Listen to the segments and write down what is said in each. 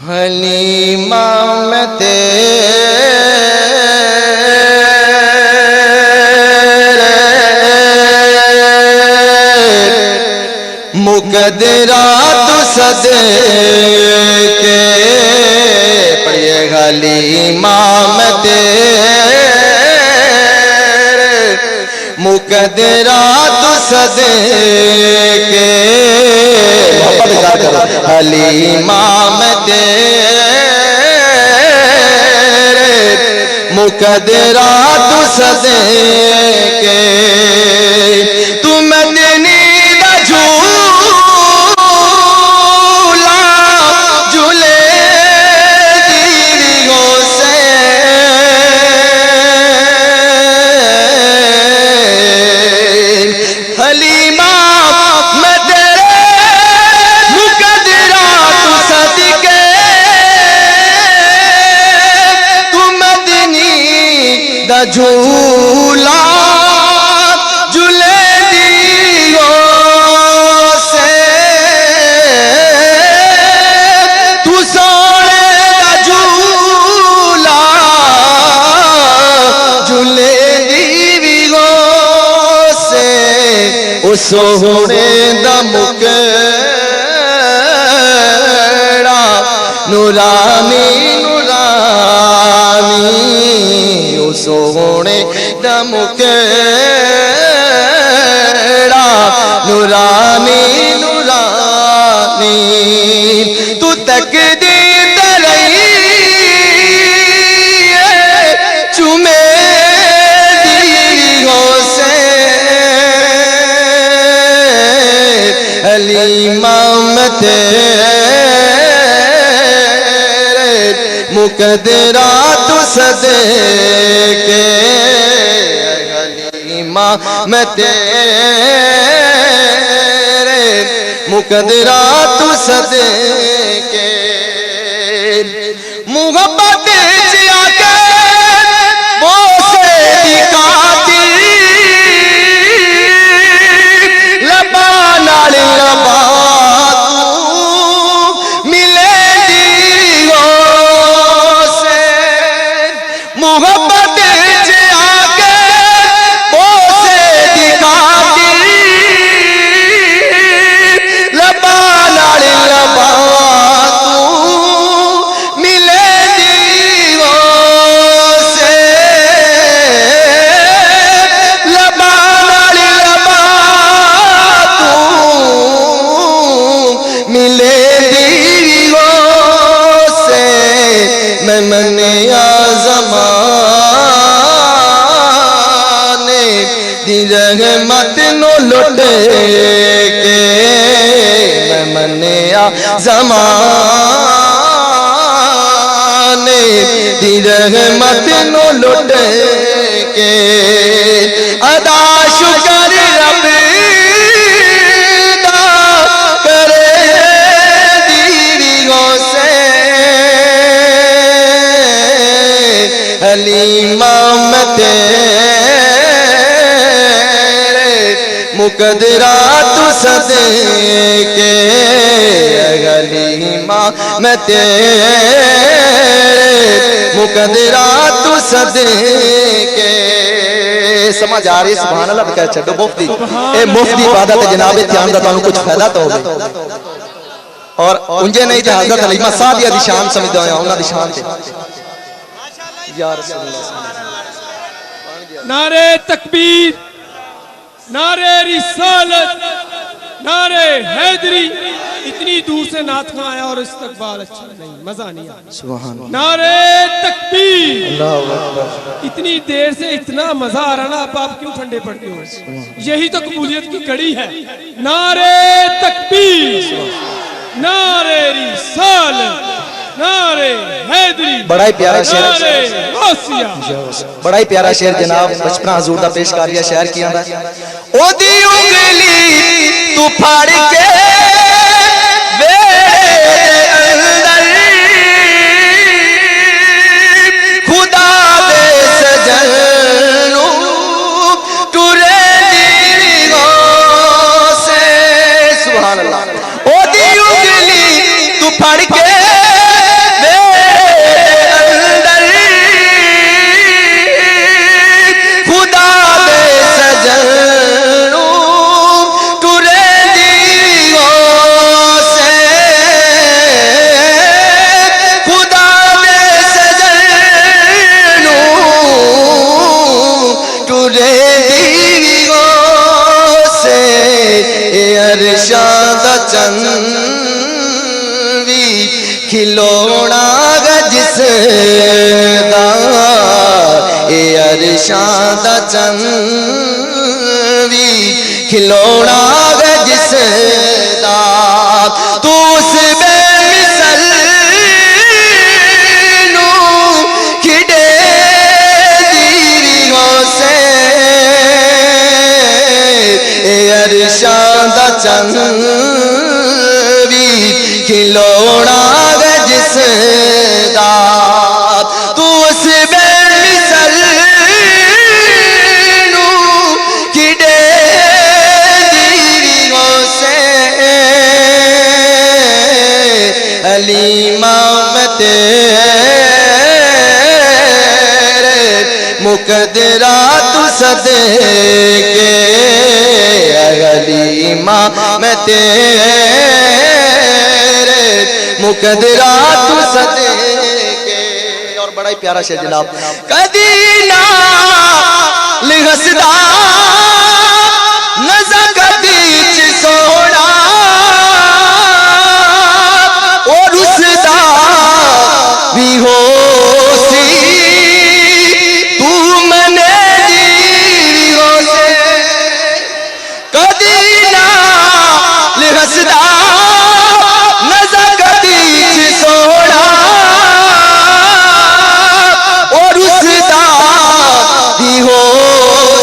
हलीमा में तेरे मुकदरात सदके पढ़िए हलीमा में तेरे मुकदरात सदके हलीमा में तेरे मुकदरात सदके तू मदनी दा झूला झूले दीरियों से हलीमा में तेरे मुकदरात सदके तू मदनी दा झूला झूले दीरियों से तू सोने दा झूला झूले दीरियों से ओ सोने दा मुकड़ा नूरानी नूरानी ओ सोने दा मुकड़ा नूरानी नूरानी तू तकदीर तरई चुमे दीरियों से हलीमा में तेरे मुकदरात सदके हलीमा में तेरे मुकदरात सदके मुहब्बत से आके बोसे दिखाती लबा नाल लबा मिले दीरियों से मुहब्बत से आके बोसे दिखाती लबा नाल लबा मिले दीरियों से लबा नाल लबा मिले दीरियों से मैं मने ज़माने दी रहमत नो लुटे के मैं मने ज़माने दी रहमत नो लुटे के अदा शुक्र रब दा करे दीरियों से हलीमा में तेरे मुकदरात सदके हलीमा में तेरे मुकदरात सदके समझ आ रही सुभान अल्लाह कह छो मुफ्ती ए मुफ्ती इबादत जनाब ध्यान दा तानू कुछ फायदा तो होवे और उंजे नहीं जे हजरत हलीमा साहब दी शान समझदा होया उन्हां दी शान ते या रसूल अल्लाह नारे तकबीर नारे रिसालत नारे हैदरी इतनी दूर से नात खां आया और इस्तकबाल अच्छा नहीं मजा नहीं आया सुभान अल्लाह नारे तकबीर अल्लाहु अकबर इतनी देर से इतना मजा आ रहा ना आप क्यों ठंडे पड़ते हो यही तो कबूलियत की कड़ी है नारे तकबीर नारे रिसालत नारे हैदरी बड़ा ही प्यारा शेर बड़ा ही प्यारा शेर जनाब बचपना हजूर दा पेश कर दिया शेर की आंदा ओदी उंगली तू फाड़ के अंदर खुदा दे सजन टुरे दीरियों से सुभान अल्लाह ओदी उंगली तू फाड़ के खिलौना जिसदा ए अरशां दा चंवी खिलौना जिसदा तू उस बेमिसल नू खिडे दीवियों से ए अरशां दा चंवी खिलौना जिसदा तू उस बेमिसल नू खिडे दीवियों से हलीमा मैं तेरे मुकदरा तू सदके हलीमा मैं तेरे मुकदरा तू सदके। और बड़ा ही प्यारा शेर जनाब, कदी ना लिहसदा नज़ा कदी च सोना और उसदा भी हो सी तू मने दीवियों से कदी ना लिहसदा नज़ा कदी च सोना और उसदा भी हो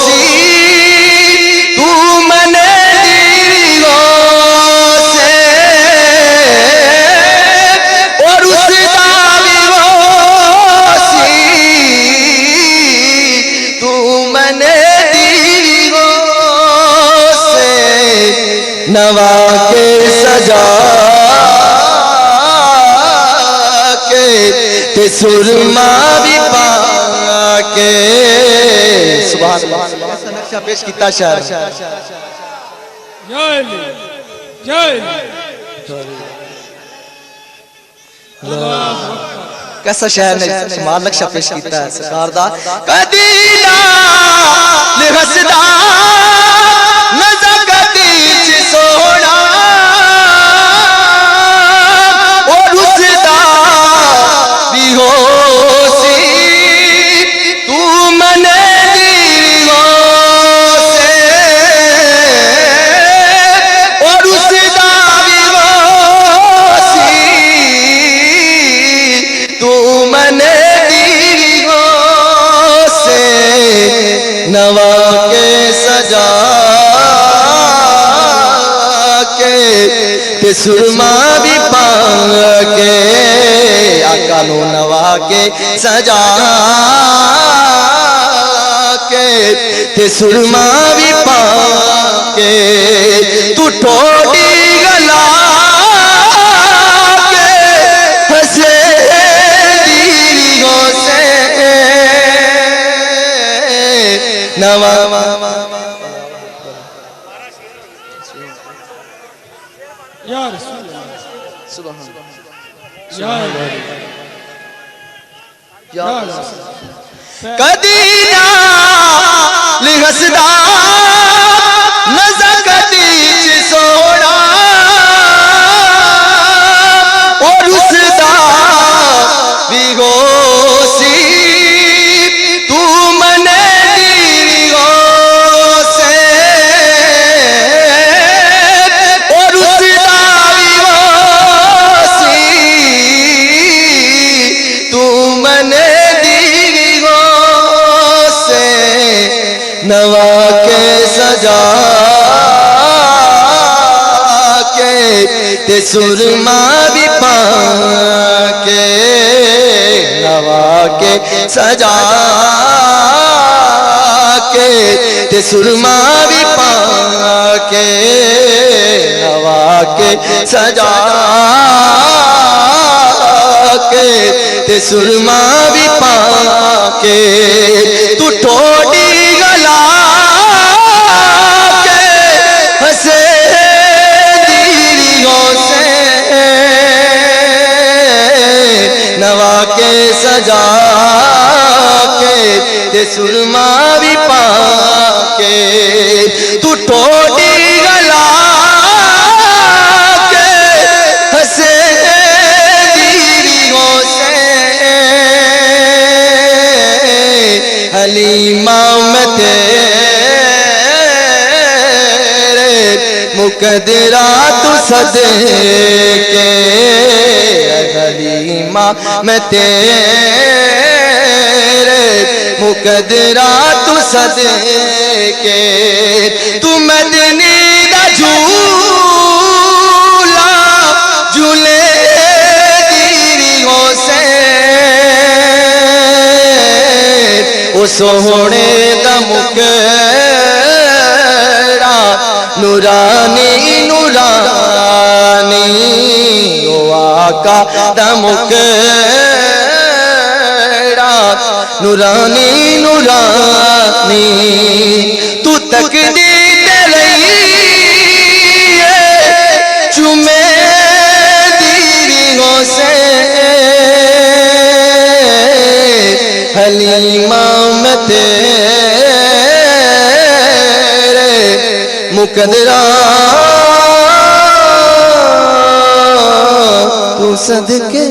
सी तू मने दीवियों से और उसदा भी हो सी तू मने दीवियों से नवा के सजा के ते सुरमा भी पाके सुभान अल्लाह। ऐसा नक्शा पेश किया शायर जय अली, जय कैसा शायर ने कमाल नक्शा पेश किया है सरकार दा। कदी ना लिहसदा नज़ा कदी च सोना और उसदा भी हो सी तू मने दीवियों से और उसदा भी हो सी तू मने दीवियों से नवा के सजा के ते सुरमा भी पाके आका नो नवा के सजा के ते सुरमा भी पाके तू ठोडी गला के हंसे दीवियों से नवा या रसूल अल्लाह, सुभान या अली, या रसूल। कदी ना लिहसदा नज़ा कदी च सोना और उसदा भी हो सी तू मने दीवियों से और उसदा भी हो सी तू मने नवा के सजा के ते सुरमा भी पाके नवा के सजा के ते सुरमा भी पाके नवा के सजा के ते सुरमा भी पाके तू ठोडी गला के हंसे दीवियों से नवा के सजा के ते सुरमा भी पाके तू ठोडी गला के हंसे हलीमा मैं तेरे मुकदरा तू सदके हलीमा मैं तेरे मुकदरा तू सदके तू मदनी दा झूला झूले से ओ सोहने दा मुकड़ा नूरानी नूरानी ओ आका दा मुकड़ा नूरानी नूरानी तू तकदी ते रही चुमे दीरियों से हलीमा मैं तेरे मुकदरा तू सदके